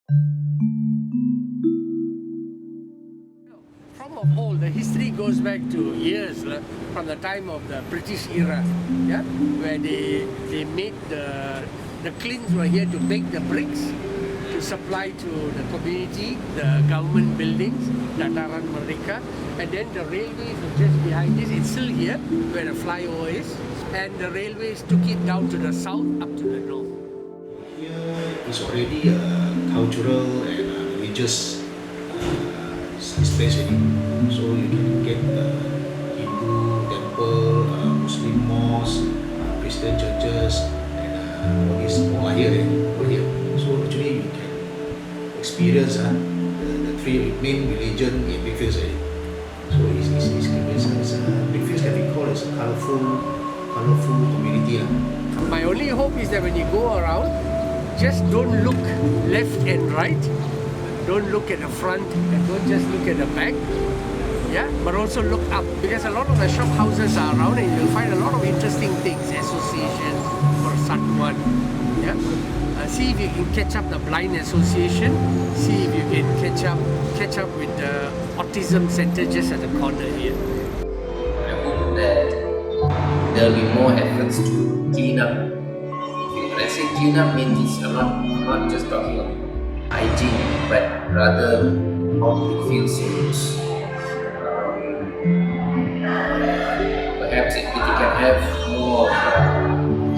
From of old, the history goes back to years from the time of the British era, yeah, where they made the kilns were here to make the bricks to supply to the community, the government buildings, Dataran Merdeka, and then the railways were just behind this. It's still here where the flyover is, and the railways took it down to the south up to the north. Here is already a cultural and religious space already. So you can get Hindu temple, Muslim mosques, Christian churches, and all these all are here. So actually you can experience the three main religion in Brickfields already. So Brickfields can be called as a colourful community. My only hope is that when you go around, just don't look left and right. Don't look at the front and don't just look at the back. Yeah, but also look up, because a lot of the shop houses are around and you'll find a lot of interesting things, associations for someone. Yeah, see if you can catch up the blind association. See if you can catch up with the autism center just at the corner here. I hope that there will be more efforts to clean up. When I say clean up means I'm not just talking about hygiene, but rather how it feels looks. Perhaps it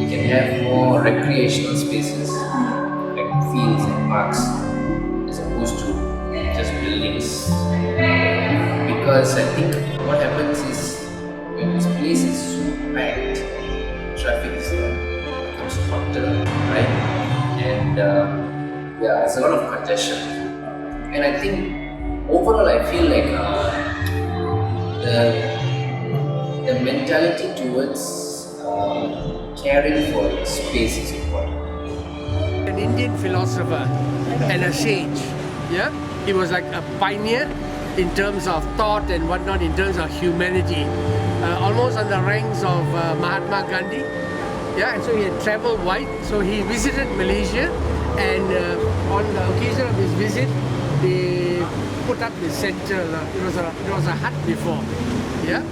can have more recreational spaces like fields and parks as opposed to just buildings. Because I think what happens is when this place is so packed, traffic is becomes hotter, right? And it's a lot of congestion. And I think overall I feel like the mentality towards caring for space is important. An Indian philosopher and a sage. Yeah, he was like a pioneer in terms of thought and whatnot, in terms of humanity, almost on the ranks of Mahatma Gandhi. Yeah, and so he had travelled wide. So he visited Malaysia, and on the occasion of his visit, they put up the center. It was a hut before. Yeah,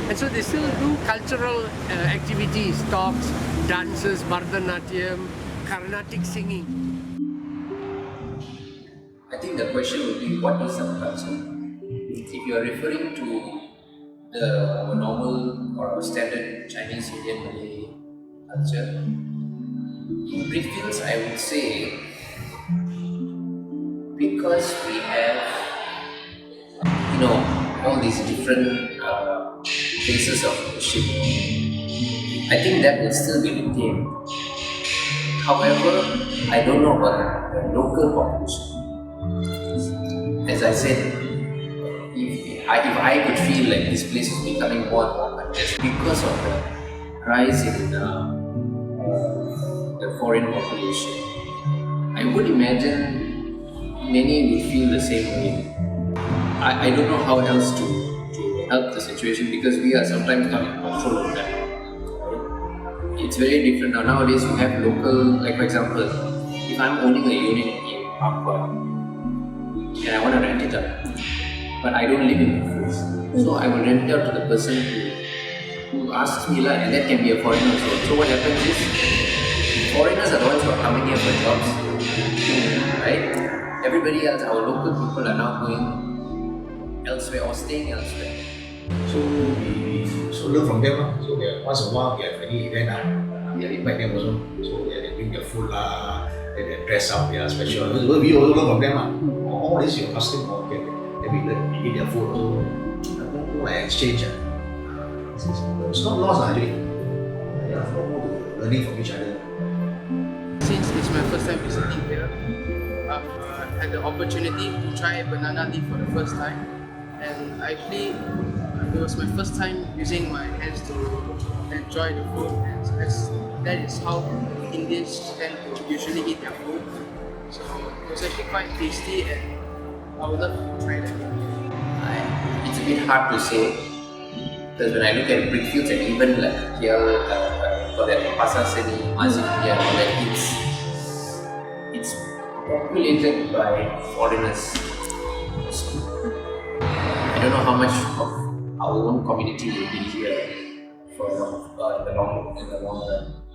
and so they still do cultural activities, talks, dances, Bharatanatyam, Carnatic singing. I think the question would be, what is subculture? If you are referring to the normal or standard Chinese, Indian, Malay culture, in Brickfields, I would say, because we have, all these different places of worship, I think that will still be retained. However, I don't know about the local population. As I said, if I could feel like this place is becoming more and more congested because of the rise in the foreign population, I would imagine many will feel the same way. I don't know how else to help the situation, because we are sometimes not in control of that. It's very different now. Nowadays you have local, like for example, if I'm owning a unit in Papua and I want to rent it out, but I don't live in Brickfields, so I will rent it out to the person who asks me, and that can be a foreigner as well. So what happens is, foreigners are the ones who are coming here for jobs, right? Everybody else, our local people, are now going elsewhere or staying elsewhere. So we learn from them. So once in a while we have any event, we invite them also. So they bring their food, they dress up, special. We also learn from them. All this your custom, okay. Then we eat their food also. Like exchange. It's not lost actually. Learning from each other. Since it's my first time visiting here, I've had the opportunity to try banana leaf for the first time, and actually it was my first time using my hands to enjoy the food, and that is how Indians tend to usually eat their food. So it was actually quite tasty, and I would love to try that. It's a bit hard to say, because when I look at Brickfields and even like here for that Pasar Seni, Masjid India, it's populated by foreigners. I don't know how much of our own community will be here for in the long run.